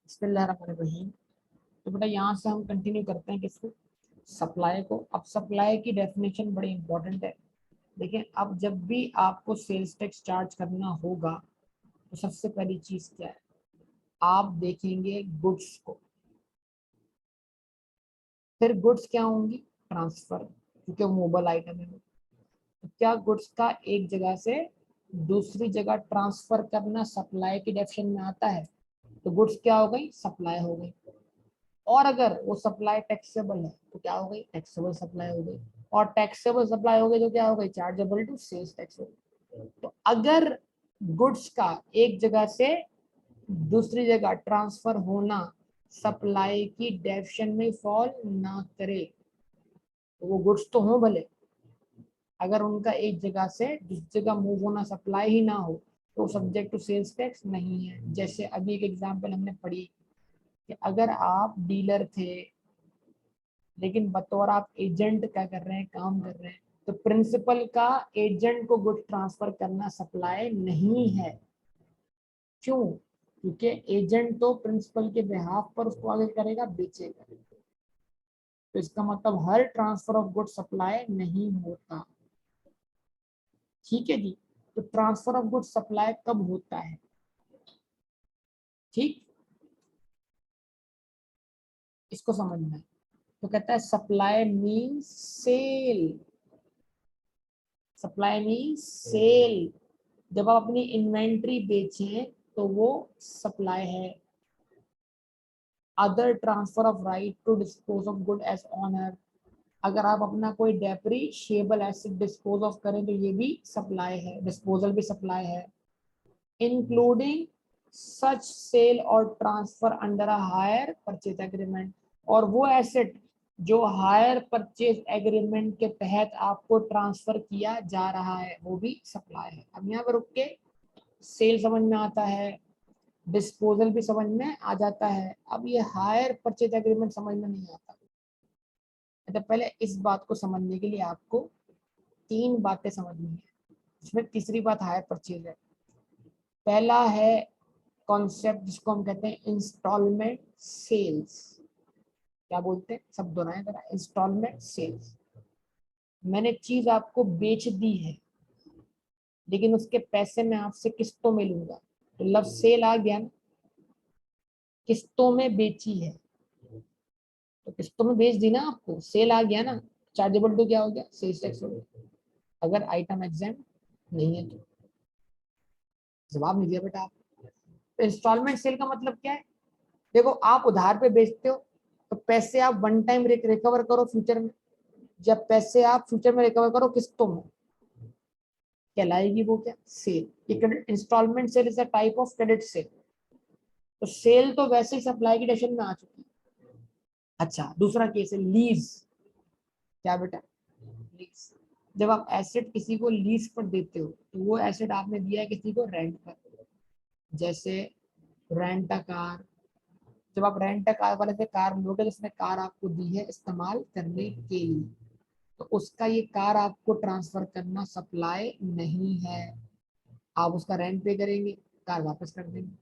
बिस्मिल्लाहिर्रहमानिर्रहीम। तो बेटा यहाँ से हम कंटिन्यू करते हैं किसको, सप्लाई को। अब सप्लाई की डेफिनेशन बड़ी इंपॉर्टेंट है। देखिए, अब जब भी आपको सेल्स टैक्स चार्ज करना होगा तो सबसे पहली चीज क्या है, आप देखेंगे गुड्स को। फिर गुड्स क्या होंगी, ट्रांसफर, क्योंकि वो मोबाइल आइटम है। तो क्या गुड्स का एक जगह से दूसरी जगह ट्रांसफर करना सप्लाई की डेफिनेशन में आता है। तो गुड्स क्या हो गई, सप्लाई हो गई। और अगर वो सप्लाई टैक्सेबल है तो क्या हो गई, टैक्सेबल सप्लाई हो गई। और टैक्सेबल सप्लाई हो गई तो क्या हो गई, चार्जेबल टू सेल्स टैक्स हो गई। तो अगर गुड्स का एक जगह से दूसरी जगह ट्रांसफर होना सप्लाई की डेफिनेशन में फॉल ना करे, तो वो गुड्स तो हो भले, अगर उनका एक जगह से दूसरी जगह मूव होना सप्लाई ही ना हो तो सब्जेक्ट टू सेल्स टैक्स नहीं है। जैसे अभी एक एग्जांपल हमने पढ़ी कि अगर आप डीलर थे लेकिन बतौर आप एजेंट क्या कर रहे हैं, काम कर रहे हैं, तो प्रिंसिपल का एजेंट को गुड ट्रांसफर करना सप्लाई नहीं है। क्यों, क्योंकि एजेंट तो प्रिंसिपल के बिहाफ पर उसको आगे करेगा, बेचेगा। तो इसका मतलब हर ट्रांसफर ऑफ गुड सप्लाई नहीं होता। ठीक है जी। तो ट्रांसफर ऑफ गुड सप्लाई कब होता है, ठीक, इसको समझना है। तो कहता है supply mean sale, supply mean sale. जब आप अपनी इन्वेंट्री बेचें तो वो सप्लाई है। Other transfer of right to dispose of good as owner, अगर आप अपना कोई डेप्रीशिएबल एसेट डिस्पोज ऑफ करें तो ये भी सप्लाई है, डिस्पोजल भी सप्लाई है। इंक्लूडिंग सच सेल और transfer under a higher purchase agreement, और वो एसेट जो हायर परचेज एग्रीमेंट के तहत आपको ट्रांसफर किया जा रहा है वो भी सप्लाई है। अब यहाँ पर रुक के सेल समझ में आता है, डिस्पोजल भी समझ में आ जाता है। अब ये हायर परचेज एग्रीमेंट समझ में नहीं आता। तो पहले इस बात को समझने के लिए आपको तीन बातें समझनी है। इसमें तीसरी बात हायर परचेज है। पहला है कॉन्सेप्ट जिसको हम कहते हैं इंस्टॉलमेंट सेल्स। क्या बोलते हैं, सब दोहराएं जरा, इंस्टॉलमेंट सेल्स। मैंने चीज आपको बेच दी है लेकिन उसके पैसे मैं आपसे किस्तों में लूंगा, तो लव सेल आ गया ना, किस्तों में बेची है तो किस्तों में बेच दी ना आपको, सेल आ गया ना। चार्जेबल टू क्या हो गया, सेल्स टैक्स हो गया, अगर आइटम एग्जाम नहीं है तो। जवाब नहीं दिया बेटा आप। तो इंस्टॉलमेंट सेल का मतलब क्या है, देखो आप उधार पे बेचते हो तो पैसे आप वन टाइम रिकवर करो फ्यूचर में, जब पैसे आप फ्यूचर में रिकवर करो किस्तों में, कहलाएगी वो क्या, sale. Instalment sale is a type of credit sale. तो सेल तो वैसे ही सप्लाई की डेफिनेशन में आ चुकी है। अच्छा, दूसरा केस है लीज। क्या बेटा, लीज। जब आप एसेट किसी को लीज पर देते हो तो वो एसेट आपने दिया है किसी को रेंट पर। जैसे रेंट अ कार, जब आप रेंट अ कार वाले से कार लोगे तो उसने कार आपको दी है इस्तेमाल करने के लिए, तो उसका ये कार आपको ट्रांसफर करना सप्लाई नहीं है। आप उसका रेंट पे करेंगे, कार वापस कर देंगे।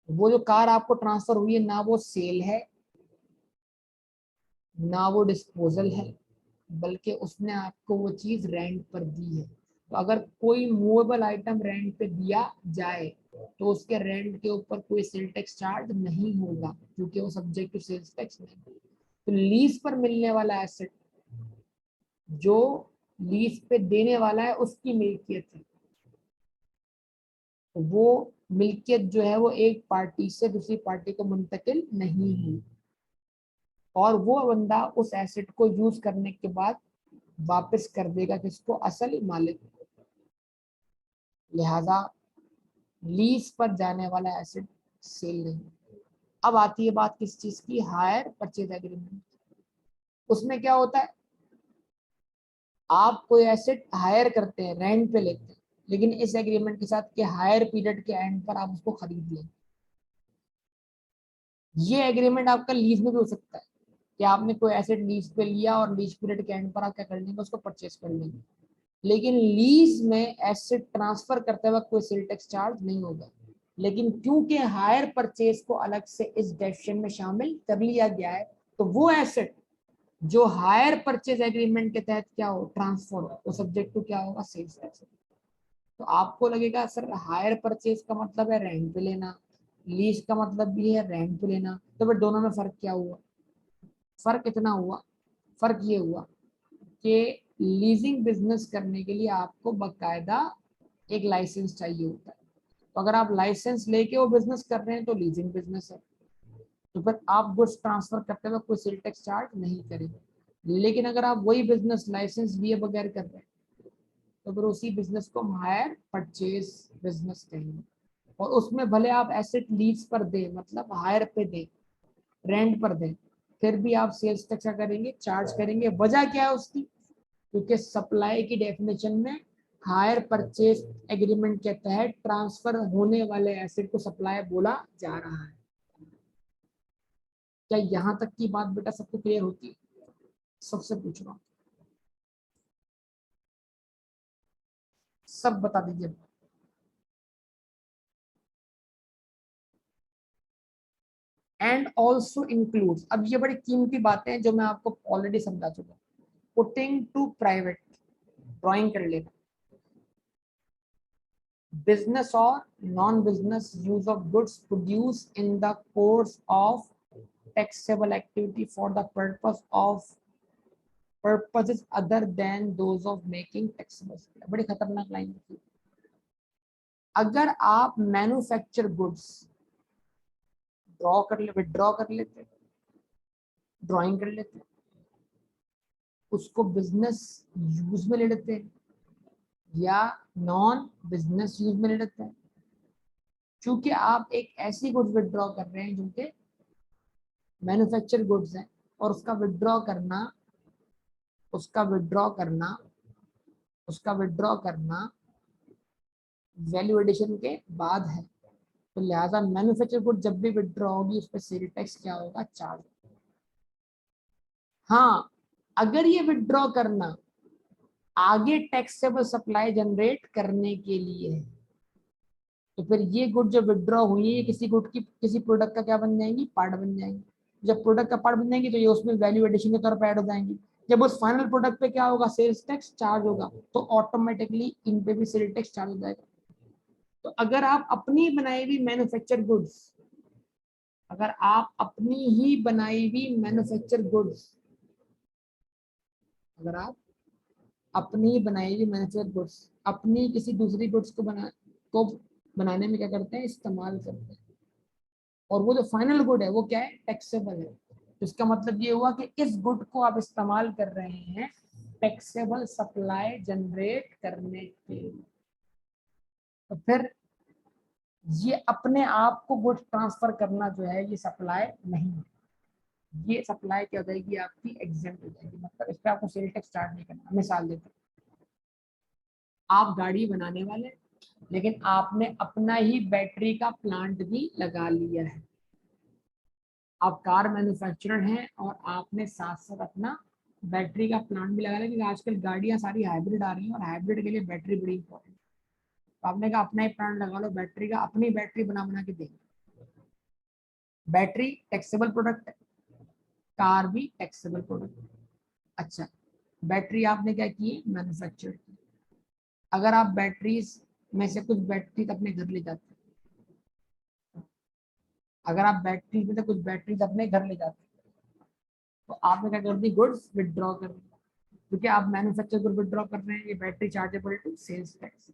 वो जो कार आपको ट्रांसफर हुई है ना वो सेल है ना वो डिस्पोजल है, बल्कि उसने आपको वो चीज रेंट पर दी है। तो अगर कोई मूवेबल आइटम रेंट पे दिया जाए तो उसके रेंट के ऊपर कोई सेल टैक्स चार्ज नहीं होगा क्योंकि वो सब्जेक्ट टू सेल्स टैक्स नहीं है। तो लीज पर मिलने वाला एसेट जो लीज पे देने वाला है उसकी मिल्कियत है, तो वो मिल्कियत जो है वो एक पार्टी से दूसरी पार्टी को मुंतकिल नहीं हुई, और वो बंदा उस एसेट को यूज करने के बाद वापस कर देगा किसको, असल मालिक। लिहाजा लीज पर जाने वाला एसेट सेल नहीं। अब आती है बात किस चीज की, हायर परचेज एग्रीमेंट। उसमें क्या होता है, आप कोई एसेट हायर करते हैं, रेंट पे लेते हैं, लेकिन इस एग्रीमेंट के साथ के हायर पीरियड के एंड पर आप उसको खरीद लेंगे। ये एग्रीमेंट आपका लीज में भी हो सकता है कि आपने कोई एसेट लीज पे लिया और लीज पीरियड के एंड पर आप क्या कर लेंगे, उसको परचेज कर लेंगे। लेकिन लीज में एसेट ट्रांसफर करते वक्त कोई सेल टैक्स चार्ज नहीं होगा। लेकिन क्योंकि हायर परचेज को अलग से इस डेफिनेशन में शामिल कर लिया गया है, तो वो एसेट जो हायर परचेज एग्रीमेंट के तहत क्या हो ट्रांसफर हो, वो सब्जेक्ट टू क्या होगा सेल्स टैक्स। तो आपको लगेगा सर हायर परचेज का मतलब है रेंट पे लेना, लीज का मतलब भी है रेंट पे लेना, तो फिर दोनों में फर्क क्या हुआ? फर्क इतना हुआ, फर्क ये हुआ कि लीजिंग बिजनेस करने के लिए आपको बकायदा एक लाइसेंस चाहिए होता है। तो अगर आप लाइसेंस लेके वो बिजनेस कर रहे हैं तो लीजिंग बिजनेस है, तो फिर आप गुड्स ट्रांसफर करते हुए कोई सेल टैक्स चार्ज नहीं करेंगे। लेकिन अगर आप वही बिजनेस लाइसेंस दिए बगैर कर रहे हैं तो फिर उसी बिजनेस को हम हायर परचेज बिजनेस कहेंगे। और उसमें भले आप एसेट लीज पर दें, मतलब हायर पे दें, रेंट पर दें, फिर भी आप सेल्स टैक्स करेंगे, चार्ज करेंगे। वजह क्या है उसकी? क्योंकि सप्लाई की डेफिनेशन में हायर परचेज एग्रीमेंट के तहत ट्रांसफर होने वाले एसेट को सप्लाई बोला जा रहा है। क्या यहाँ तक की बात बेटा सबको क्लियर होती है? सबसे पूछ रहा हूँ, सब बता दीजिए। एंड ऑल्सो इंक्लूड्स, अब ये बड़ी कीमती बातें हैं जो मैं आपको ऑलरेडी समझा चुका हूँ। पुटिंग टू प्राइवेट, ड्राइंग कर लेना, business or non-business use of goods produced in the course of taxable activity for the purposes other than those of making taxable। बड़ी खतरनाक लाइन है। अगर आप मैन्युफैक्चर गुड्स ड्रॉ कर ले, विड्रॉ कर लेते, ड्राइंग कर लेते, उसको बिजनेस यूज में ले लेते हैं या नॉन बिजनेस यूज में ले लेते हैं, क्योंकि आप एक ऐसी गुड्स विड्रॉ कर रहे हैं जो कि मैन्युफैक्चर गुड्स हैं, और उसका विड्रॉ करना वैल्यू एडिशन के बाद है। तो लिहाजा मैन्युफैक्चर गुड जब भी विड्रॉ होगी उस पर सेल टैक्स क्या होगा? चार्ज। हाँ, अगर ये विड्रॉ करना आगे टैक्सेबल सप्लाई जनरेट करने के लिए है, तो फिर ये गुड जो विड्रॉ हुई है किसी गुड की, किसी प्रोडक्ट का क्या बन जाएंगी? पार्ट बन जाएंगी। जब प्रोडक्ट का पार्ट बन जाएंगी तो ये उसमें वैल्यू एडिशन के तौर पर ऐड हो जाएंगी। जब उस फाइनल प्रोडक्ट पे क्या होगा? सेल्स टैक्स चार्ज होगा, तो ऑटोमेटिकली इन पे भी सेल टैक्स चार्ज हो जाएगा। तो अगर आप अपनी बनाई हुई मैन्युफैक्चर गुड्स, अगर आप अपनी ही बनाई हुई मैन्युफैक्चर गुड्स, अगर आप अपनी बनाई हुई मैन्युफैक्चर गुड्स अपनी किसी दूसरी गुड्स को बनाने में क्या करते हैं? इस्तेमाल करते हैं, और वो जो फाइनल गुड है वो क्या है? टैक्सेबल है। तो इसका मतलब ये हुआ कि इस गुड को आप इस्तेमाल कर रहे हैं टैक्सेबल सप्लाई जनरेट करने के लिए। तो फिर ये अपने आप को गुड ट्रांसफर करना जो है ये सप्लाई नहीं है, ये सप्लाई क्या हो जाएगी? आपकी एग्जेम्प्ट हो जाएगी, मतलब इस पर आपको सेल टैक्स चार्ज नहीं करना। मिसाल देते हैं, आप गाड़ी बनाने वाले, लेकिन आपने अपना ही बैटरी का प्लांट भी लगा लिया है। आप कार मैन्युफैक्चरर हैं और आपने साथ साथ अपना बैटरी का प्लांट भी लगा लिया, क्योंकि आजकल गाड़ियां सारी हाइब्रिड आ रही हैं और हाइब्रिड के लिए बैटरी बड़ी इंपॉर्टेंट। तो आपने कहा अपना ही प्लांट लगा लो बैटरी का, अपनी बैटरी बना बना के देंगे। बैटरी टैक्सेबल प्रोडक्ट है, कार भी टैक्सेबल प्रोडक्ट है। अच्छा, बैटरी आपने क्या की? मैन्युफैक्चर की। अगर आप बैटरीज में से कुछ बैटरी अपने घर ले जाते हैं, अगर आप बैटरी में से कुछ बैटरीज अपने घर ले जाते हैं, तो आपने क्या कर दी? गुड्स विड्रॉ कर दी, क्योंकि आप मैन्युफैक्चर गुड विड्रॉ कर रहे हैं, ये battery chargeable to sales tax.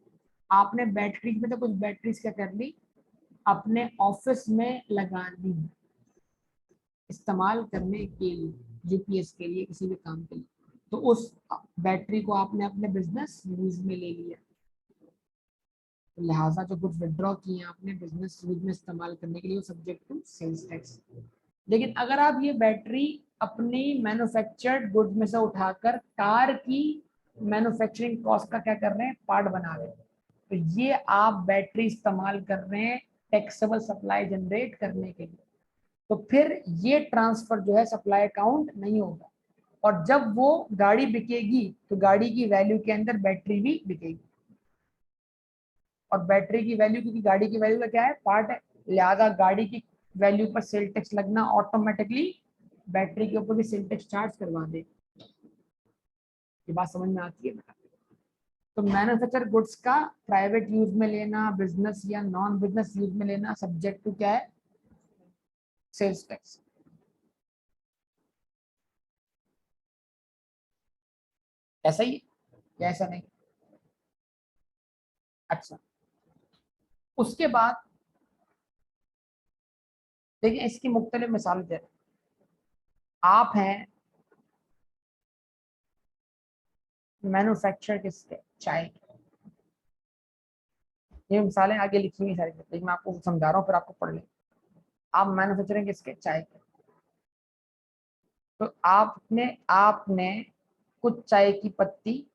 आपने बैटरी में तो कुछ बैटरीज क्या कर ली? अपने ऑफिस में लगा ली, इस्तेमाल करने के लिए, यूपीएस के लिए, किसी भी काम के लिए। तो उस बैटरी को आपने अपने बिजनेस यूज में ले लिया, तो लिहाजा जो गुड्स विड्रॉ किए आपने बिजनेस यूज में इस्तेमाल करने के लिए सब्जेक्ट टू सेल्स टैक्स। लेकिन अगर आप ये बैटरी अपनी मैन्युफैक्चर्ड गुड्स में से उठाकर कार की मैन्युफैक्चरिंग कॉस्ट का क्या कर रहे हैं? पार्ट बना रहे हैं, तो ये आप बैटरी इस्तेमाल कर रहे हैं टैक्सेबल सप्लाई जनरेट करने के लिए। तो फिर ये ट्रांसफर जो है सप्लाई अकाउंट नहीं होगा, और जब वो गाड़ी बिकेगी तो गाड़ी की वैल्यू के अंदर बैटरी भी बिकेगी। और बैटरी की वैल्यू, क्योंकि गाड़ी की वैल्यू का क्या है, पार्ट है, लिहाजा गाड़ी की वैल्यू पर सेल टैक्स लगना ऑटोमेटिकली बैटरी के ऊपर भी सेल टैक्स चार्ज करवा दे। ये बात समझ में आती है बेटा? तो मैन्युफैक्चर गुड्स का प्राइवेट यूज में लेना, बिजनेस या नॉन बिजनेस यूज में लेना, सब्जेक्ट टू क्या है, सेल्स टैक्स। ऐसा ही या ऐसा नहीं? अच्छा, उसके बाद देखिए इसकी मुख्तलिफ मिसाल दे। आप हैं मैन्युफैक्चर किसके, चाय के। ये मिसालें आगे लिखी हुई सारी, लेकिन मैं आपको समझा रहा हूँ, फिर आपको पढ़ लें। आप मैन्युफैक्चरिंग किसके, चाय के। तो आपने आपने कुछ चाय की पत्ती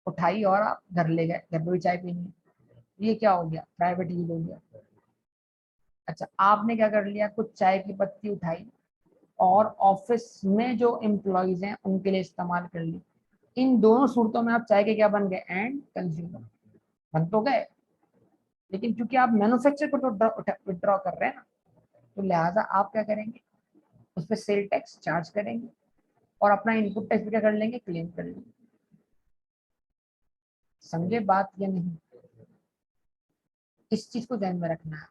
उठाई और आप घर ले गए, घर में भी चाय पीनी है, ये क्या हो गया, प्राइवेट यूज हो गया। अच्छा, आपने क्या कर लिया, कुछ चाय की पत्ती उठाई और ऑफिस में जो एम्प्लॉयज हैं उनके लिए इस्तेमाल कर ली। इन दोनों सूरतों में आप चाय के क्या बन गए, एंड कंज्यूमर बन तो गए, लेकिन क्योंकि आप मैन्युफैक्चर को विड्रॉ कर रहे हैं ना, तो लिहाजा आप क्या करेंगे, उस पर सेल टैक्स चार्ज करेंगे और अपना इनपुट टैक्स भी क्या कर लेंगे, क्लेम कर लेंगे। समझे बात या नहीं? इस चीज को ध्यान में रखना है।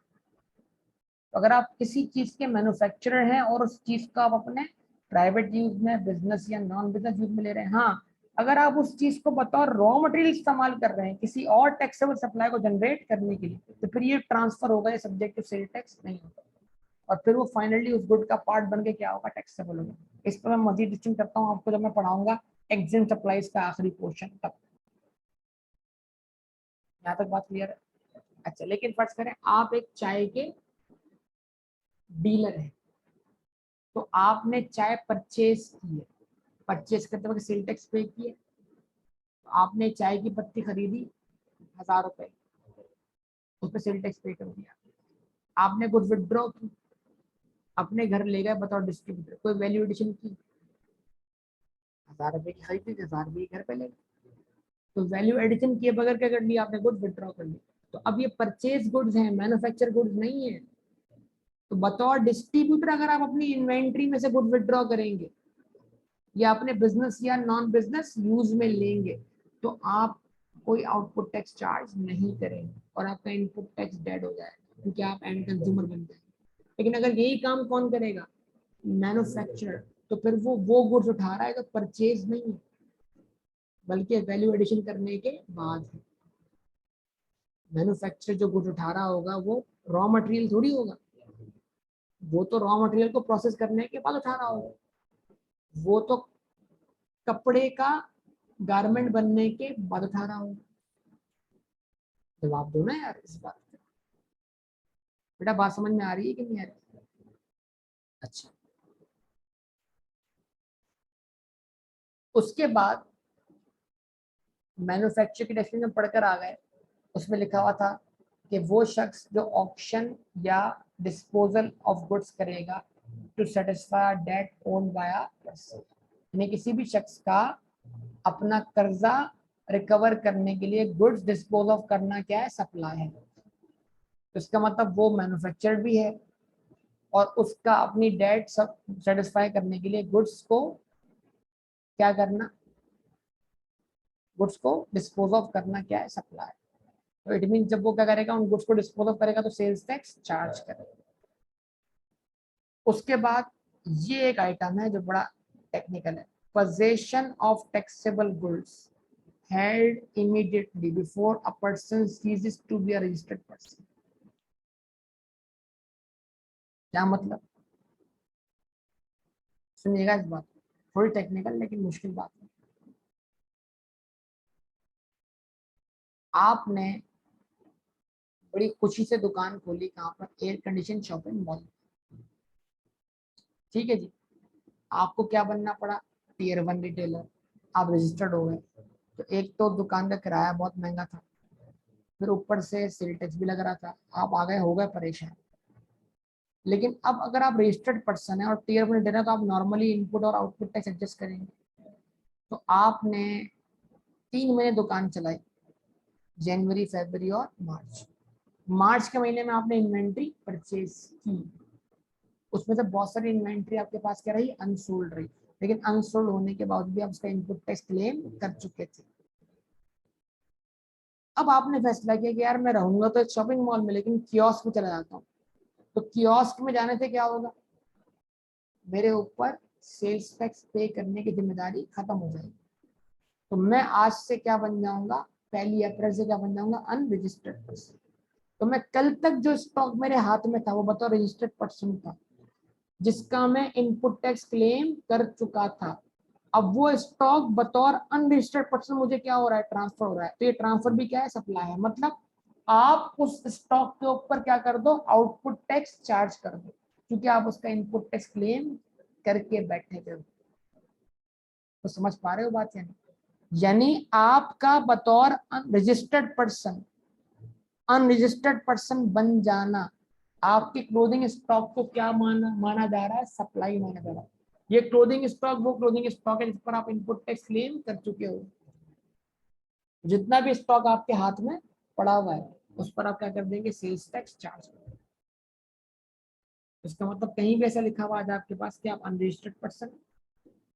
तो अगर आप किसी चीज के मैन्युफैक्चरर हैं और उस चीज का आप अपने प्राइवेट यूज में, बिजनेस या नॉन बिजनेस यूज में ले रहे हैं, हाँ, अगर आप उस चीज को बतौर रॉ मटेरियल इस्तेमाल कर रहे हैं किसी और टैक्सेबल सप्लाई को जनरेट करने के लिए, तो फिर ये ट्रांसफर होगा, ये सब्जेक्ट टू सेल टैक्स नहीं होगा, और फिर वो फाइनली उस गुड का पार्ट बन के क्या होगा, टैक्सेबल होगा। इस पर मैं मजीद डिस्टिंग करता हूँ आपको जब मैं पढ़ाऊंगा एग्जिम सप्लाईज का आखिरी पोर्शन तक। यहाँ तक बात क्लियर है? अच्छा, लेकिन फर्ज करें आप एक चाय के डीलर हैं, तो आपने चाय परचेज की है, परचेज करते वक्त सेल टैक्स पे किए, तो आपने चाय की पत्ती खरीदी 1000 रुपए, उस पर सेल टैक्स पे कर दिया। आपने कुछ विड्रॉ की, अपने घर ले गए, बताओ डिस्ट्रीब्यूटर, कोई वैल्यू एडिशन की, 1000 रुपए की खरीदी, 1000 रुपए घर पे ले गए, तो वैल्यू एडिशन किए बगैर क्या कर लिया आपने, गुड विड्रॉ कर लिया। तो अब ये परचेज गुड्स हैं, मैन्युफैक्चर गुड्स नहीं है। तो बतौर डिस्ट्रीब्यूटर अगर आप अपनी इन्वेंट्री में से गुड विड्रॉ करेंगे या अपने बिजनेस या नॉन बिजनेस यूज में लेंगे, तो आप कोई आउटपुट टैक्स चार्ज नहीं करेंगे और आपका इनपुट टैक्स डेड हो जाएगा, क्योंकि आप एंड कंज्यूमर बन जाएंगे। लेकिन अगर यही काम कौन करेगा, मैन्युफैक्चरर, तो फिर वो गुड्स उठा रहा है तो परचेज नहीं, बल्कि वैल्यू एडिशन करने के बाद है। मैन्युफैक्चरर जो गुड्स उठा रहा होगा वो रॉ मटेरियल थोड़ी होगा, वो तो रॉ मटेरियल को प्रोसेस करने के बाद उठा रहा होगा, वो तो कपड़े का गारमेंट बनने के बाद उठा रहा होगा। जवाब दो ना यार इस बात का। बेटा बात समझ में आ रही है कि नहीं आ रही? अच्छा, उसके बाद मैन्युफैक्चर की डेफिनेशन में पढ़कर आ गए, उसमें लिखा हुआ था कि वो शख्स जो ऑक्शन या डिस्पोजल ऑफ गुड्स करेगा to satisfy debt own by a person, यानी किसी भी शख्स का अपना कर्जा रिकवर करने के लिए गुड्स डिस्पोज ऑफ करना क्या है, सप्लाई है। तो इसका मतलब वो मैन्युफैक्चर भी है और उसका अपनी डेट सब सेटिस्फाई करने के लिए गुड्स को क्या करना, गुड्स को डिस्पोज ऑफ करना क्या है, सप्लाई। तो इट मीन जब वो क्या करेगा, उन गुड्स को डिस्पोज ऑफ करेगा तो सेल्स टैक्स चार्ज करेगा। उसके बाद ये एक आइटम है जो बड़ा टेक्निकल है, possession of taxable goods held immediately before a person ceases to be a registered person। क्या मतलब, सुनिएगा इस बात, थोड़ी टेक्निकल लेकिन मुश्किल बात है। आपने बड़ी खुशी से दुकान खोली कहाँ पर, एयर कंडीशन शॉपिंग मॉल, ठीक है जी। आपको क्या बनना पड़ा, टियर 1 रिटेलर, आप रजिस्टर्ड हो गए। तो एक तो दुकान का किराया बहुत महंगा था, फिर ऊपर से सेल टैक्स भी लग रहा था, आप आ गए, हो गए परेशान। लेकिन अब अगर आप रजिस्टर्ड पर्सन है और टियर 1 रिटेलर, तो आप नॉर्मली इनपुट और आउटपुट टैक्स एडजस्ट करेंगे। तो आपने 3 महीने दुकान चलाई, जनवरी, फरवरी और मार्च। मार्च के महीने में आपने इन्वेंट्री परचेज की, उसमें से बहुत सारी इन्वेंट्री आपके पास क्या रही, अनसोल्ड रही, लेकिन अनसोल्ड होने के बाद भी आप उसका इनपुट टैक्स क्लेम कर चुके थे। अब आपने फैसला किया कि यार मैं रहूंगा तो एक शॉपिंग मॉल में, लेकिन कियोस्क में चला जाता हूँ। तो कियोस्क में जाने से क्या होगा, मेरे ऊपर सेल्स टैक्स पे करने की जिम्मेदारी खत्म हो जाएगी। तो मैं आज से क्या बन जाऊंगा, 1 अप्रैल से क्या बन जाऊंगा, अनरजिस्टर्ड पर्सन। तो मैं कल तक जो स्टॉक मेरे हाथ में था वो बतौर रजिस्टर्ड पर्सन था, जिसका मैं इनपुट टैक्स क्लेम कर चुका था। अब वो स्टॉक बतौर अनरजिस्टर्ड पर्सन मुझे क्या हो रहा है, ट्रांसफर हो रहा है। तो ये ट्रांसफर भी क्या है, सप्लाई है। मतलब आप उस स्टॉक के ऊपर क्या कर दो, आउटपुट टैक्स चार्ज कर दो, क्योंकि आप उसका इनपुट टैक्स क्लेम करके बैठे थे। तो समझ पा रहे हो बात, यानी आपका बतौर अनरजिस्टर्ड पर्सन बन जाना, आपके क्लोथिंग स्टॉक को क्या माना जा रहा है, सप्लाई माना जा रहा है। ये क्लोथिंग स्टॉक वो क्लोथिंग स्टॉक है जिस पर आप इनपुट टैक्स क्लेम कर चुके हो। जितना भी स्टॉक आपके हाथ में पड़ा हुआ है उस पर आप क्या कर देंगे, सेल्स टैक्स चार्ज कर। इसका मतलब कहीं भी ऐसा लिखा हुआ आज आपके पास कि आप अनरजिस्टर्ड पर्सन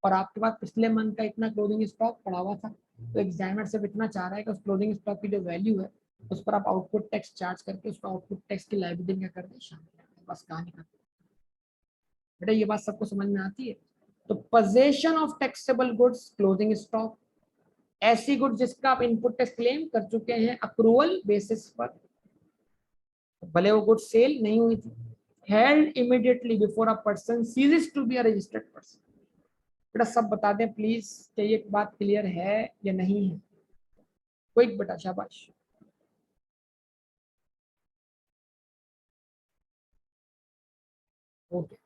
और आपके पास पिछले मंथ का इतना क्लोथिंग स्टॉक पड़ा हुआ था, तो एग्जामिनर सिर्फ इतना चाह रहा है कि उस क्लोथिंग स्टॉक की जो वैल्यू है उस पर आप आउटपुट टैक्स चार्ज करके उसको आउटपुट टैक्स की लायबिलिटी क्या कर दें, शामिल कर दें। बस कहानी खत्म। बेटा ये बात सबको समझ में आती है। तो possession of taxable goods, clothing stock, ऐसी गुड्स जिसका आप इनपुट टैक्स क्लेम कर चुके हैं अक्रूवल बेसिस पर, भले वो गुड्स सेल नहीं हुई थी। Held immediately before a person ceases to be a registered person. बेटा सब बता दें प्लीज, क्या ये बात क्लियर है या नहीं है? क्विक बेटा, शाबाश। ओके,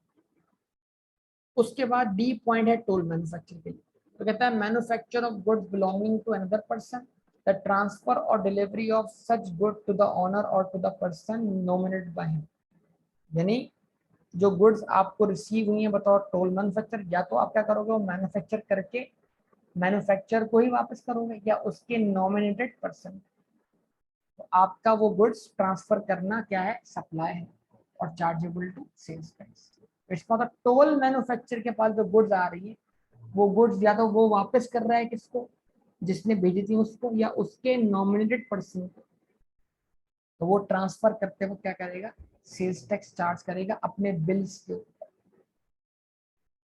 उसके बाद डी पॉइंट है टोल मैन्युफैक्चर के लिए। तो कहता है manufacture of goods belonging to another person, the transfer और delivery of such good to the owner और to the person nominated by him. यानी जो गुड्स आपको रिसीव हुई है बतौर टोल मैन्युफैक्चर, या तो आप क्या करोगे, वो मैन्युफैक्चर करके मैन्युफैक्चर को ही वापस करोगे या उसके नॉमिनेटेड पर्सन। तो आपका वो गुड्स ट्रांसफर करना क्या है, सप्लाई है और चार्जेबल टू सेल्स टैक्स। इसका मतलब टोल मैन्युफैक्चर के पास जो गुड्स आ रही है वो गुड्स या तो वो वापस कर रहा है किसको, जिसने भेजी थी उसको, या उसके नॉमिनेटेड पर्सन को। तो वो ट्रांसफर करते वक्त क्या करेगा, सेल्स टैक्स चार्ज करेगा अपने बिल्स के ऊपर,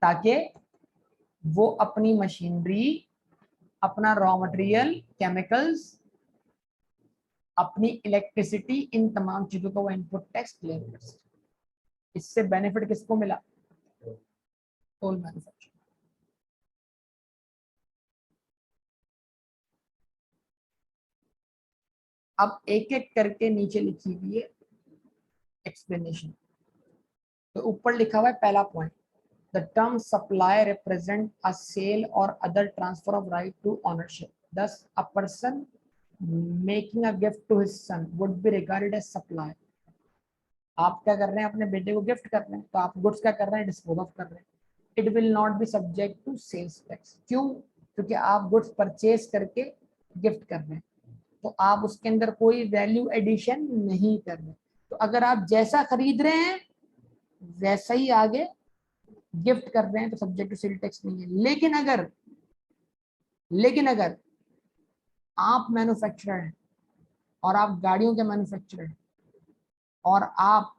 ताकि वो अपनी मशीनरी, अपना रॉ मटेरियल, केमिकल्स, अपनी इलेक्ट्रिसिटी, इन तमाम चीजों को वो इनपुट टैक्स क्लेम कर सके। इससे बेनिफिट किसको मिला, टोल मैन्युफैक्चर। अब एक एक करके नीचे लिखी हुई है एक्सप्लेनेशन। तो ऊपर लिखा हुआ है पहला point, the term supply represent a sale और other transfer of right to ownership, thus a person making a gift to his son would be regarded as supply। आप क्या कर रहे हैं, अपने बेटे को गिफ्ट कर रहे हैं, तो आप गुड्स क्या कर रहे हैं, डिस्पोज ऑफ कर रहे हैं। It will not be subject to sales tax. क्यों, क्योंकि आप गुड्स परचेज करके गिफ्ट कर रहे हैं, तो आप उसके अंदर कोई वैल्यू एडिशन नहीं कर रहे। तो अगर आप जैसा खरीद रहे हैं वैसा ही आगे गिफ्ट कर रहे हैं तो सब्जेक्ट टू सेल टैक्स नहीं है। लेकिन अगर आप मैन्युफैक्चरर हैं और आप गाड़ियों के मैन्युफैक्चरर हैं और आप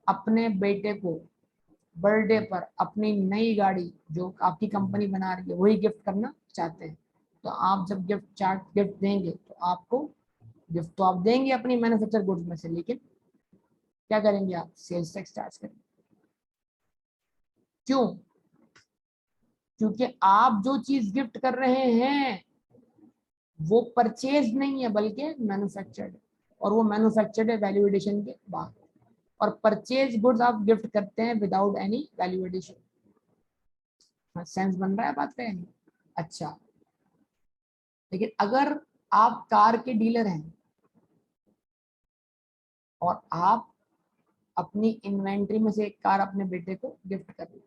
अपने बेटे को बर्थडे पर अपनी नई गाड़ी जो आपकी कंपनी बना रही है वही गिफ्ट करना चाहते हैं, तो आप जब गिफ्ट देंगे तो आपको गिफ्ट तो आप देंगे अपनी मैन्युफैक्चर गुड्स में से, लेकिन क्या करेंगे, आप सेल्स टैक्स चार्ज करेंगे। क्यों, क्योंकि आप जो चीज गिफ्ट कर रहे हैं वो परचेज नहीं है बल्कि मैन्युफैक्चर्ड, और वो मैन्युफैक्चर्ड है वैल्यू एडिशन के बाद। और परचेज गुड्स आप गिफ्ट करते हैं without any value addition. Sense बन रहा है बात का या नहीं? अच्छा, लेकिन अगर आप कार के डीलर हैं और आप अपनी इन्वेंट्री में से एक कार अपने बेटे को गिफ्ट कर रहे हैं,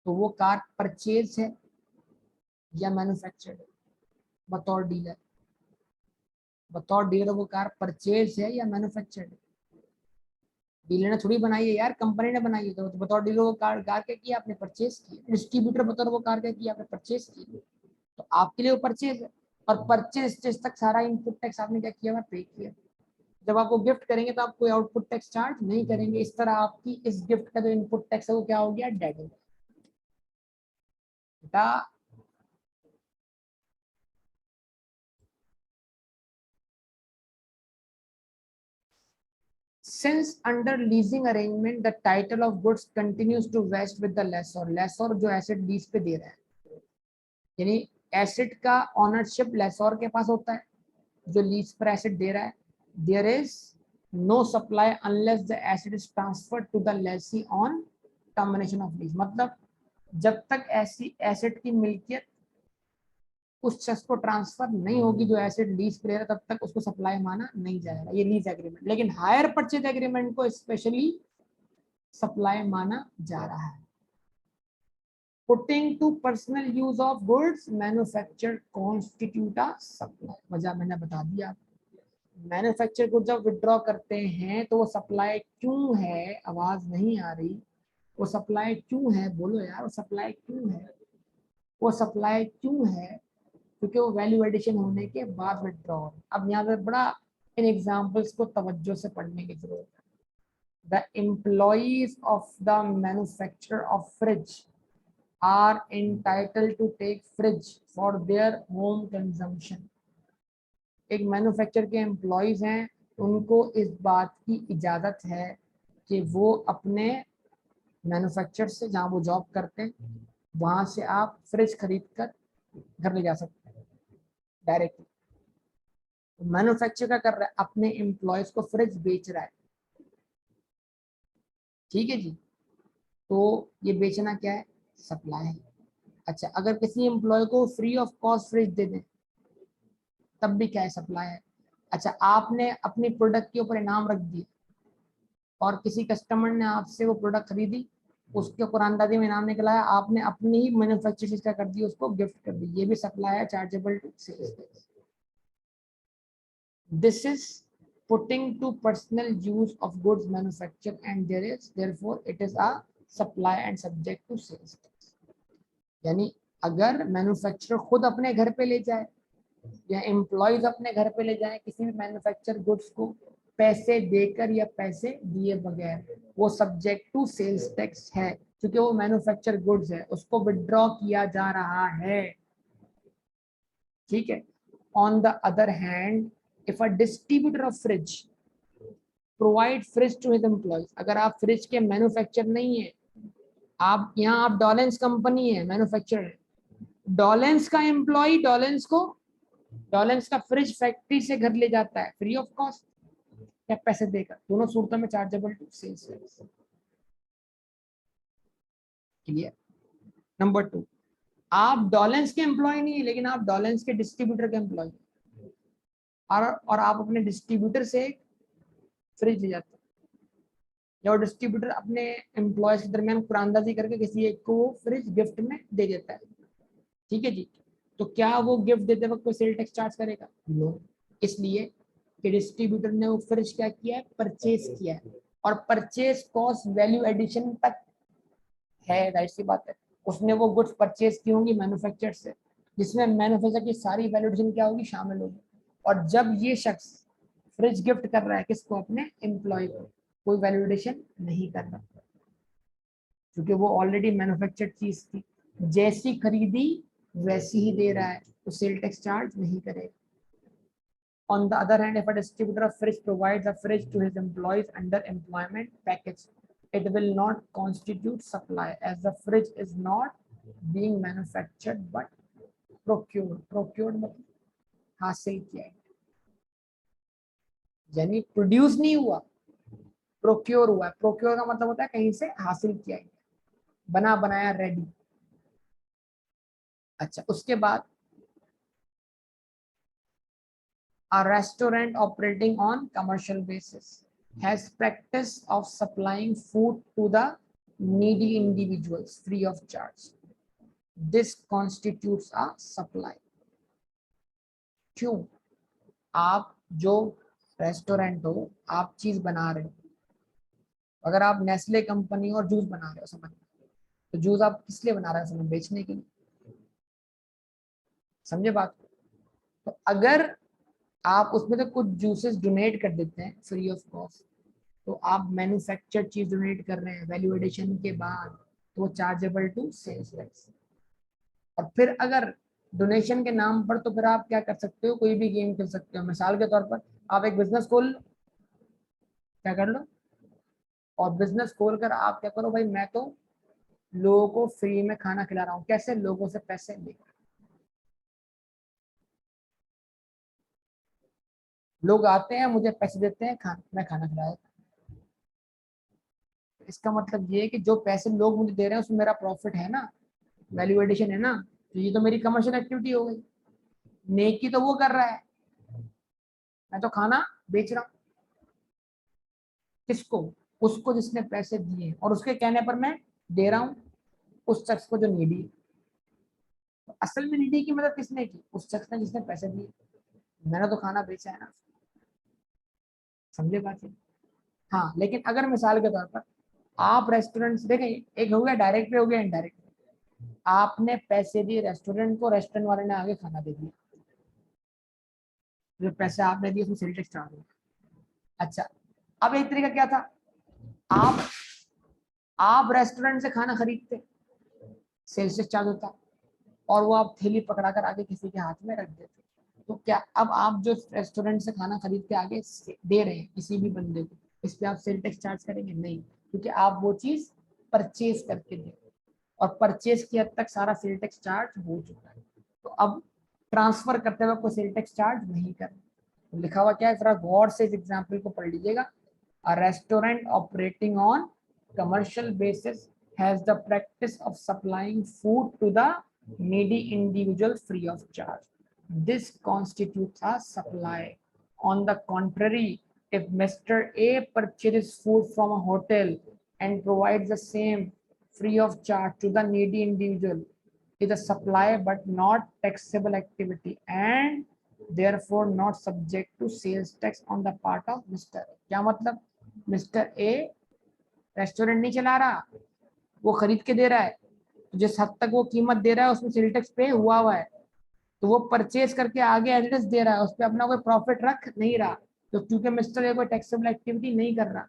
तो वो कार परचेज है या मैन्युफैक्चर्ड है बतौर डीलर? बताओ डीलर वो कार परचेज है या मैन्युफैक्चर्ड? डीलर ने थोड़ी बनाई है यार, कंपनी ने बनाई है। तो बताओ डीलर वो कार कार क्या किया आपने? परचेज की। डिस्ट्रीब्यूटर बताओ वो कार क्या किया आपने? परचेज की। तो आपके लिए वो परचेज है, और परचेज तक सारा इनपुट टैक्स आपने क्या किया? पे किया। जब आपको गिफ्ट करेंगे तो आप कोई आउटपुट टैक्स चार्ज नहीं करेंगे। इस तरह आपकी इस गिफ्ट का जो इनपुट टैक्स है वो क्या हो गया? डेड हो गया। बेटा since under leasing arrangement the title of goods continues to vest with the lessor, lessor जो एसेट लीज पे दे रहा है, यानी एसेट का ऑनरशिप लेसोर के पास होता है जो लीज पर एसेट दे रहा है। There is no supply unless the asset is transferred to the lessee on termination of lease. मतलब जब तक ऐसी एसेट की मिल्कियत उस शख्स को ट्रांसफर नहीं होगी जो एसेट लीज पे ले रहा है, तब तक उसको सप्लाई माना नहीं जाएगा। ये लीज एग्रीमेंट। लेकिन हायर परचेज एग्रीमेंट को स्पेशली सप्लाई माना जा रहा है। Putting to personal use of goods manufactured constitute a supply. मजा मैंने बता दिया। मैन्युफैक्चर गुड्स जब विड्रॉ करते हैं तो वो सप्लाई क्यों है? आवाज नहीं आ रही। वो सप्लाई क्यों है? बोलो यार, वो सप्लाई क्यों है? वो सप्लाई क्यों है? क्योंकि वो वैल्यू एडिशन होने के बाद विड्रॉ। अब यहाँ पे बड़ा इन एग्जांपल्स को तवज्जो से पढ़ने की जरूरत है। The employees of the manufacturer of fridge are entitled to take fridge for their home consumption। एक मैन्युफैक्चर के एम्प्लॉयज हैं, उनको इस बात की इजाजत है कि वो अपने मैन्युफैक्चर से, जहाँ वो जॉब करते हैं वहां से आप फ्रिज खरीद कर घर ले जा सकते हैं डायरेक्टली। मैन्युफैक्चर क्या कर रहा है? अपने एम्प्लॉयज को फ्रिज बेच रहा है। ठीक है जी। तो ये बेचना क्या है? सप्लाई है। अच्छा, अगर किसी एम्प्लॉय को फ्री ऑफ कॉस्ट फ्रिज दे दें तब भी क्या है? सप्लाई है। अच्छा, आपने अपनी प्रोडक्ट के ऊपर इनाम रख दिया और किसी कस्टमर ने आपसे वो प्रोडक्ट खरीदी, उसके कुरानदादी में इनाम निकला है, आपने अपनी ही मैन्युफैक्चर क्या कर दी? उसको गिफ्ट कर दी। ये भी सप्लाई है, chargeable to sales tax. This is putting to personal use of goods manufactured and therefore it is a supply and subject to sales tax। यानी अगर मैन्युफैक्चरर खुद अपने घर पे ले जाए या एम्प्लॉयज अपने घर पे ले जाए किसी भी मैन्युफैक्चर गुड्स को, पैसे देकर या पैसे दिए बगैर, वो सब्जेक्ट टू सेल्स टैक्स है, क्योंकि वो मैन्युफैक्चर गुड्स है, उसको विड्रॉ किया जा रहा है। ठीक है। On the other hand if a distributor of fridge provide fridge to his employees, अगर आप फ्रिज के मैन्युफैक्चर नहीं है, आप यहाँ आप डॉलेंस कंपनी है, मैन्युफैक्चरर है, डॉलेंस का एम्प्लॉय डॉलेंस को, डॉलेंस का फ्रिज फैक्ट्री से घर ले जाता है फ्री ऑफ कॉस्ट या पैसे देकर, दोनों सूरतों में chargeable to sales tax. Clear? Number 2, आप डॉलेंस के एम्प्लॉय नहीं है लेकिन आप डॉलेंस के डिस्ट्रीब्यूटर के एम्प्लॉय, और आप अपने डिस्ट्रीब्यूटर से फ्रिज ले जाते हैं, या डिस्ट्रीब्यूटर अपने एम्प्लॉयज के दरमियान कुरानदाजी करके किसी एक को फ्रिज गिफ्ट में दे देता है। ठीक है जी। तो क्या वो गिफ्ट देते वक्त कोई सेल टैक्स चार्ज करेगा? नो। इसलिए कि डिस्ट्रीब्यूटर ने वो फ्रिज क्या किया है? परचेज किया है, और परचेज कॉस्ट वैल्यू एडिशन तक है, जाहिर सी बात है। उसने वो गुड्स परचेज की होंगी मैन्युफैक्चर से, जिसमें मैन्युफैक्चर की सारी वैल्यू एडिशन क्या होगी? शामिल होगी। और जब ये शख्स फ्रिज गिफ्ट कर रहा है किसको? अपने एम्प्लॉय को, कोई वैल्यू एडिशन नहीं कर रहा, क्योंकि वो ऑलरेडी मैन्युफैक्चर्ड चीज थी, जैसी खरीदी वैसी ही दे रहा है, तो सेल टैक्स चार्ज नहीं करेगा। On the other hand, if a distributor of fridge provides a fridge to his employees under employment package, it will not constitute supply as the fridge is not being manufactured but procured। Procured मतलब हासिल किया है, यानी produce नहीं हुआ, procure हुआ है। Procure का मतलब होता है कहीं से हासिल किया है, बना बनाया रेडी। अच्छा, उसके बाद a restaurant operating on commercial basis has practice of supplying food to the needy individuals free of charge, this constitutes a supply। क्यों? आप जो रेस्टोरेंट हो, आप चीज बना रहे हो, अगर आप नेस्ले कंपनी और जूस बना रहे हो समझ, तो जूस आप किस लिए बना रहे हो, समझ, बेचने के लिए, समझे बात को? तो अगर आप उसमें तो कुछ जूसेस डोनेट कर देते हैं फ्री ऑफ कॉस्ट, तो आप मैन्युफैक्चर चीज डोनेट कर रहे हैं वैल्यू एडिशन के बाद, तो वो चार्जेबल टू सेल्स टैक्स। और फिर अगर डोनेशन के नाम पर, तो फिर आप क्या कर सकते हो, कोई भी गेम खेल सकते हो। मिसाल के तौर पर आप एक बिजनेस खोल लो, क्या कर लो, और बिजनेस खोल कर आप क्या करो, भाई मैं तो लोगों को फ्री में खाना खिला रहा हूँ, कैसे, लोगों से पैसे लेकर। लोग आते हैं, मुझे पैसे देते हैं, खाना, मैं खाना खिलाया। इसका मतलब ये है कि जो पैसे लोग मुझे दे रहे हैं उसमें मेरा प्रॉफिट है ना, वैल्यू एडिशन है ना, तो ये तो मेरी कमर्शियल एक्टिविटी हो गई। नेकी तो वो कर रहा है, मैं तो खाना बेच रहा हूँ। किसको? उसको जिसने पैसे दिए, और उसके कहने पर मैं दे रहा हूँ उस शख्स को जो नीडी है। तो असल में नीडी की मदद किसने की? उस शख्स ने जिसने पैसे दिए। मैंने तो खाना बेचा है ना, समझे बात है? हाँ, लेकिन अगर मिसाल के तौर पर आप रेस्टोरेंट देखें, एक हो गया डायरेक्ट पे, हो गया इनडायरेक्ट। आपने पैसे दिए रेस्टोरेंट को, रेस्टोरेंट वाले ने आगे खाना दे दिया, जो पैसे आपने दिए उसमें सेल टैक्स चार्ज हो। अच्छा, अब एक तरीका क्या था, आप आप रेस्टोरेंट से खाना खरीदते, सेल्स टैक्स चार्ज होता, और वो आप थैली पकड़ाकर आगे किसी के हाथ में रख देते। तो क्या अब आप जो रेस्टोरेंट से खाना खरीद के आगे दे रहे हैं किसी भी बंदे को, इस पे आप सेल टैक्स चार्ज करेंगे? नहीं, क्योंकि आप वो चीज परचेज करके दे, और परचेज की हद तक सारा सेल टैक्स चार्ज हो चुका है। तो अब ट्रांसफर करते वक्त कोई सेल टैक्स चार्ज नहीं करना। तो लिखा हुआ क्या है, जरा गौर से इस एग्जाम्पल को पढ़ लीजिएगा। A restaurant operating on commercial basis has the practice of supplying food to the needy individual free of charge. This constitutes a supply. On the contrary, if Mr. A purchases food from a hotel and provides the same free of charge to the needy individual, is a supply but not taxable activity and therefore not subject to sales tax on the part of Mr. A. क्या मतलब? Mister A restaurant नहीं चला रहा, वो खरीद के दे रहा है, तो जिस हद तक वो कीमत दे रहा है उसमें सेल टैक्स पे हुआ है, तो वो परचेज करके आगे एड्रेस दे रहा है, उस पर अपना कोई प्रॉफिट रख नहीं रहा, तो क्योंकि मिस्टर ए कोई टैक्सेबल एक्टिविटी नहीं कर रहा।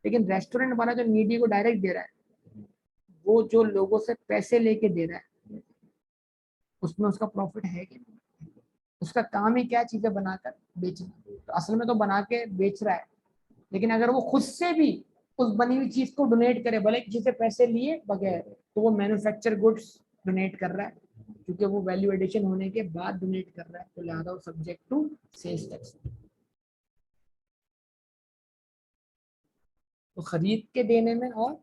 लेकिन रेस्टोरेंट वाला जो नीडी को डायरेक्ट दे रहा है, वो जो लोगों से पैसे लेके दे रहा है, उसमें उसका प्रॉफिट है कि नहीं? उसका काम ही क्या, चीजें बनाकर बेचना, तो असल में तो बना के बेच रहा है। लेकिन अगर वो खुद से भी उस बनी हुई चीज को डोनेट करे, भले किसी से पैसे लिए बगैर, तो वो मैन्युफैक्चर गुड्स डोनेट कर रहा है, क्योंकि वो वैल्यू एडिशन होने के बाद डोनेट कर रहा है, तो लिहाजा वो सब्जेक्ट टू सेल्स टैक्स। तो खरीद के देने में और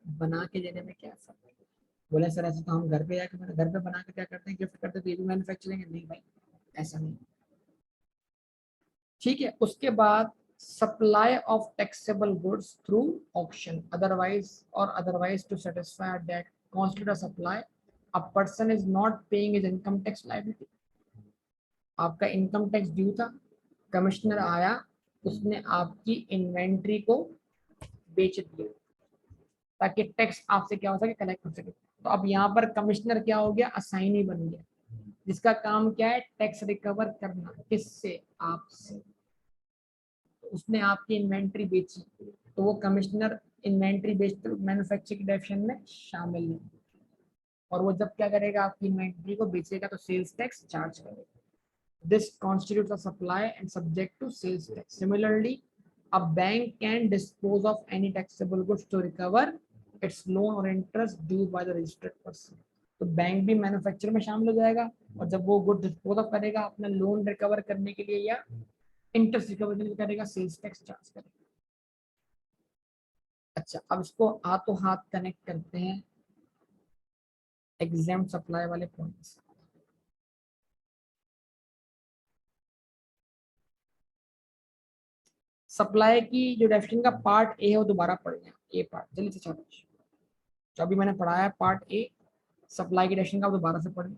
बना के देने में क्या फर्क है? बोले सर ऐसा तो हम घर पे जाकर, घर पे बना के क्या करते हैं, गिफ्ट करते, तो ये भी मैन्युफैक्चरिंग है? नहीं भाई, ऐसा नहीं। ठीक है, उसके बाद supply of taxable goods through auction, otherwise और otherwise to satisfy that constitute a supply, a person is not paying his income tax liability. आपका इनकम टैक्स ड्यू था, कमिश्नर आया, उसने आपकी इन्वेंट्री को बेच दिया, ताकि टैक्स आपसे क्या हो सके, कलेक्ट हो सके। तो अब यहाँ पर कमिश्नर क्या हो गया, असाइनी बन गया, जिसका काम क्या है, टैक्स रिकवर करना, किससे, आपसे। उसने आपकी इन्वेंट्री बेची, तो वो कमिश्नर इन्वेंट्री बेचते मैन्युफैक्चरिंग डेफिनेशन में शामिल है, और वो जब क्या करेगा, आपकी इन्वेंट्री को बेचेगा तो सेल्स टैक्स चार्ज करेगा। This constitutes a supply and subject to sales tax. Similarly, a bank can dispose of any taxable goods to recover its loan or interest due by the registered person. तो bank भी manufacture में शामिल हो जाएगा, और जब वो good dispose of करेगा अपना लोन रिकवर करने के लिए या इंटरेस्ट रिकवर करने के लिए, करेगा सेल्स टैक्स चार्ज करेगा। अच्छा, अब इसको हाथों हाथ कनेक्ट करते हैं एग्जाम सप्लाई वाले पॉइंट्स। सप्लाई की जो डेफिनेशन का पार्ट ए है वो दोबारा पढ़ लें, ए पार्ट जल्दी से चलो, जो अभी मैंने पढ़ाया है पार्ट ए सप्लाई की डेफिनेशन का, वो दोबारा से पढ़ लें।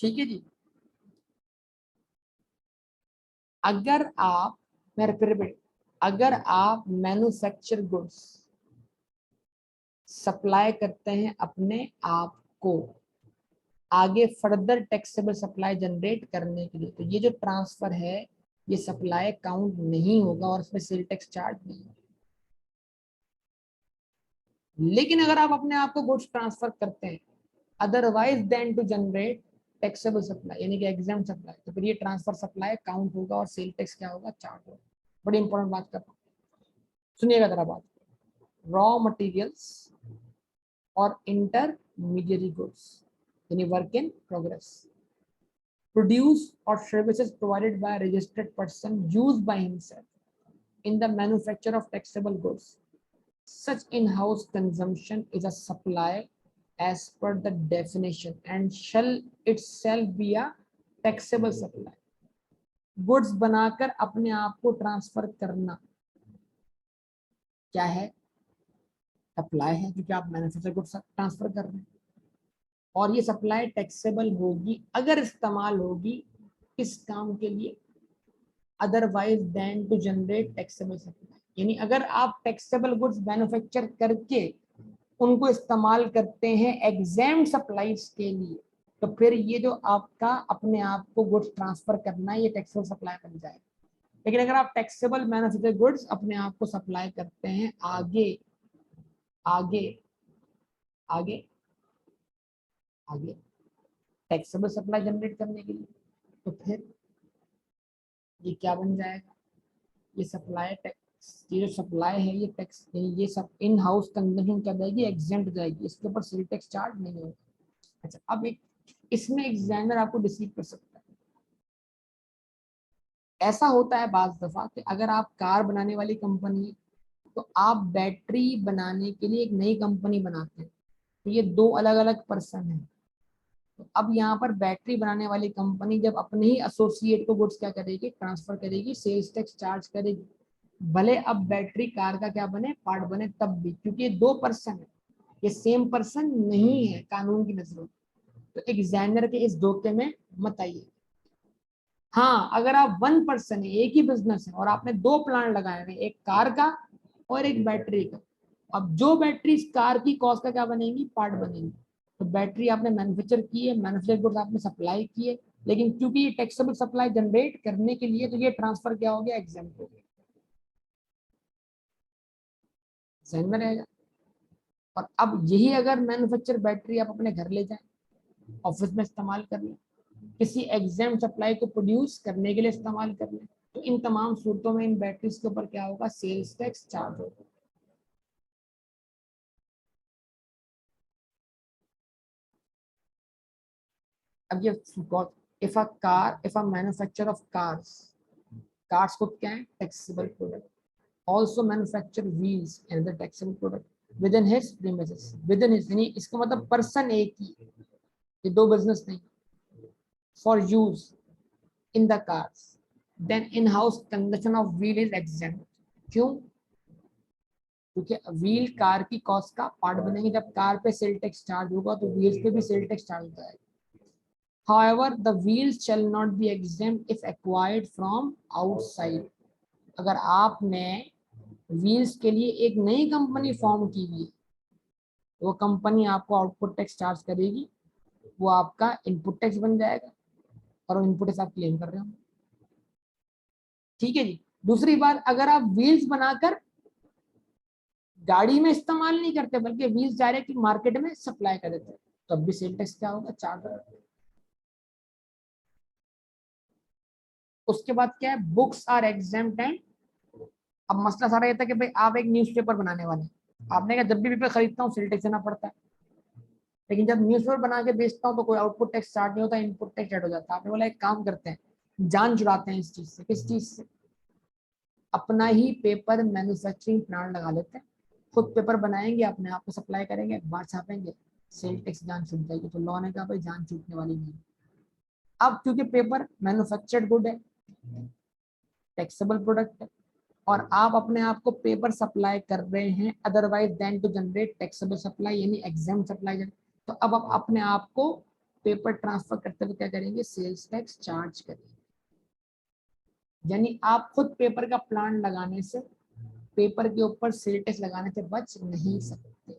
ठीक है जी। अगर आप, मैं रिपीट, अगर आप मैन्युफैक्चर गुड्स सप्लाई करते हैं अपने आप को आगे फर्दर टैक्सेबल सप्लाई जनरेट करने के लिए, तो ये जो ट्रांसफर है ये सप्लाई काउंट नहीं होगा और इसमें सेल टैक्स चार्ज नहीं होगा। लेकिन अगर आप अपने आप को गुड्स ट्रांसफर करते हैं otherwise than to generate taxable supply यानी कि एग्जाम सप्लाई, तो फिर ये ट्रांसफर सप्लाई काउंट होगा और सेल टैक्स क्या होगा, चार्ज होगा। बड़ी इंपॉर्टेंट बात कर रहा हूँ, सुनिएगा जरा बात। रॉ मटेरियल्स और इंटरमीडिएट गुड्स यानी work in progress, produced or services provided by a registered person used by himself in the manufacture of taxable goods. Such in-house consumption is a supply as per the definition and shall itself be a taxable supply. Goods बनाकर अपने आप को transfer करना क्या है, supply है, क्योंकि आप मैन्युफैक्चर गुड्स ट्रांसफर कर रहे हैं और ये सप्लाई टैक्सेबल होगी अगर इस्तेमाल होगी किस काम के लिए, otherwise than to generate taxable supply. यानी अगर आप टैक्सेबल गुड्स मैन्युफैक्चर करके उनको इस्तेमाल करते हैं एग्जाम सप्लाईज के लिए, तो फिर ये जो आपका अपने आप को गुड्स ट्रांसफर करना है ये टैक्सेबल सप्लाई बन जाएगा। लेकिन अगर आप टैक्सेबल मैन्युफैक्चर गुड्स अपने आप को सप्लाई करते हैं आगे आगे आगे आगे टैक्सेबल सप्लाई जनरेट करने के लिए, तो फिर ये क्या बन जाएगा, ये सप्लाई टैक्स, ये जो सप्लाई है ये टैक्स, ये सब इन हाउस कंजम्पशन क्या जाएगी, एग्जेम्प्ट जाएगी, इसके ऊपर सेल टैक्स चार्ज नहीं होगा। अच्छा, अब एक इसमें एग्जामिनर आपको डिसीव कर सकता है। ऐसा होता है बाज दफा कि अगर आप कार बनाने वाली कंपनी है तो आप बैटरी बनाने के लिए एक नई कंपनी बनाते हैं, तो ये दो अलग अलग पर्सन है। तो अब यहाँ पर बैटरी बनाने वाली कंपनी जब अपने ही एसोसिएट को गुड्स क्या करेगी, ट्रांसफर करेगी, सेल्स टैक्स चार्ज करेगी, भले अब बैटरी कार का क्या बने, पार्ट बने तब भी, क्योंकि ये दो पर्सन है, ये सेम पर्सन नहीं है कानून की नजरों में। तो एग्जामिनर के इस धोखे में मत आइए। हाँ, अगर आप वन पर्सन है, एक ही बिजनेस है और आपने दो प्लांट लगाए हुए, एक कार का और एक बैटरी का, अब जो बैटरी कार की कॉस्ट का क्या बनेगी, पार्ट बनेगी। तो बैटरी आपने मैन्युफैक्चर की है, मैन्युफैक्चर गुड्स आपने सप्लाई की है, लेकिन क्योंकि ये टैक्सेबल सप्लाई जनरेट करने के लिए, तो ये ट्रांसफर क्या हो गया, एग्जाम्प्ट हो गया। ध्यान में रहेगा। और अब यही अगर मैन्युफैक्चर बैटरी आप अपने घर ले जाएं, ऑफिस में इस्तेमाल कर लें, किसी एग्जाम सप्लाई को प्रोड्यूस करने के लिए इस्तेमाल कर लें, तो इन तमाम सूरतों में इन बैटरीज के ऊपर क्या होगा, सेल्स टैक्स चार्ज होगा। अब ये if a manufacture of cars को क्या है, taxable product, also manufacture wheels and the taxable product within his premises, within his, यानी इसका मतलब पर्सन एक ही है, ये दो बिजनेस नहीं, for use in the cars, then in-house consumption of wheel is exempt। क्यों, क्योंकि व्हील कार की कॉस्ट का पार्ट बनेंगे, जब कार पे सेल टैक्स चार्ज होगा तो व्हील्स पे भी सेल टैक्स चार्ज होता है। However, the wheels shall not be exempt if acquired from outside। अगर आपने व्हील्स के लिए एक नई कंपनी फॉर्म की हुई है, वो कंपनी आपको आउटपुट टैक्स चार्ज करेगी, वो आपका इनपुट टैक्स बन जाएगा और वो इनपुट टैक्स आप क्लेम कर रहे हो। ठीक है जी। दूसरी बात, अगर आप व्हील्स बनाकर गाड़ी में इस्तेमाल नहीं करते बल्कि व्हील्स डायरेक्ट मार्केट में सप्लाई कर देते, तब भी सेल टैक्स क्या होगा, चार्ज होगा। उसके बाद क्या है, बुक्स आर एग्जेम्प्ट एंड, अब मसला सारा ये था कि भाई आप एक न्यूज़पेपर बनाने वाले हैं, आपने कहा जब भी पेपर खरीदता हूँ सेल टैक्स देना पड़ता है, लेकिन जब न्यूज़पेपर बना के बेचता हूँ तो कोई आउटपुट टैक्स चार्ज नहीं होता, इनपुट टैक्स ऐड हो जाता है। आपने बोला एक काम करते हैं, जान छुड़ाते हैं इस चीज से। किस चीज से, अपना ही पेपर मैन्युफैक्चरिंग प्लांट लगा लेते हैं, खुद पेपर बनाएंगे, अपने आप को सप्लाई करेंगे, बाहर छापेंगे, सेल टैक्स जान छूट जाएगी। तो लॉ ने कहा भाई जान छूटने वाली नहीं। अब क्योंकि पेपर मैन्युफैक्चर्ड गुड है, टैक्सेबल प्रोडक्ट है, और आप अपने आप को पेपर सप्लाई कर रहे हैं otherwise than to generate taxable supply यानी एग्जाम सप्लाई, तो अब आप अपने आप को पेपर ट्रांसफर करते हुए क्या करेंगे, सेल्स टैक्स चार्ज करेंगे। यानी आप खुद पेपर का प्लांट लगाने से, पेपर के ऊपर सेल टैक्स लगाने से बच नहीं सकते,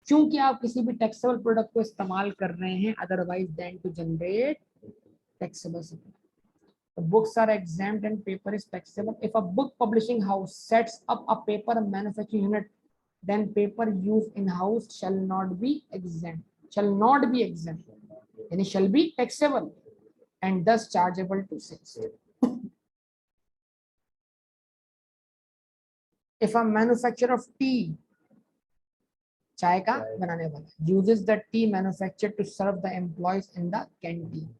क्योंकि आप किसी भी टैक्सेबल प्रोडक्ट को इस्तेमाल कर रहे हैं otherwise than to generate taxable supply. The books are exempt and paper is taxable. If a book publishing house sets up a paper manufacturing unit, then paper used in house shall not be exempt. Shall not be exempt. And it shall be taxable and thus chargeable to sales. If a manufacturer of tea, चाय का बनाने वाला, uses the tea manufactured to serve the employees in the canteen,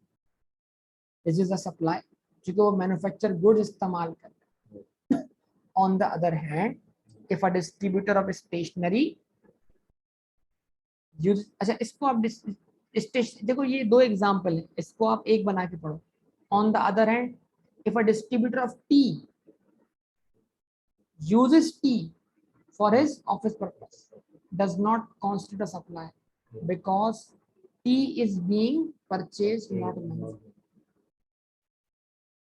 this is a supply, क्योंकि वो manufacture goods इस्तेमाल करते हैं। On the other hand, if a distributor of stationery use, अच्छा इसको आप देखो ये दो एग्जांपल है, इसको आप एक बना के पढ़ो। On the other hand, if a distributor of T uses tea for his office purpose does not constitute a supply because tea is being purchased not manufactured,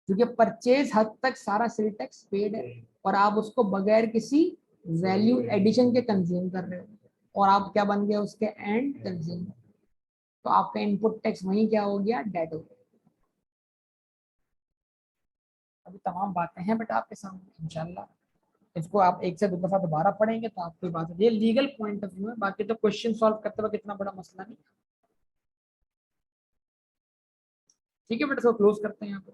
क्योंकि परचेज हद तक सारा सेल टैक्स पेड है और आप उसको बगैर किसी वैल्यू एडिशन के कंज्यूम कर रहे हो और आप क्या बन गए उसके एंड कंज्यूमर, तो आपका इनपुट टैक्स वहीं क्या हो गया, डेड हो गया। अभी तमाम बातें हैं बेटा आपके सामने, इंशाल्लाह इसको आप एक से दो दफा दोबारा पढ़ेंगे तो आपको बात है, ये लीगल पॉइंट ऑफ व्यू है, बाकी तो क्वेश्चन सॉल्व करते वक्त इतना बड़ा मसला नहीं। ठीक है बेटा, इसको क्लोज करते हैं यहाँ पे।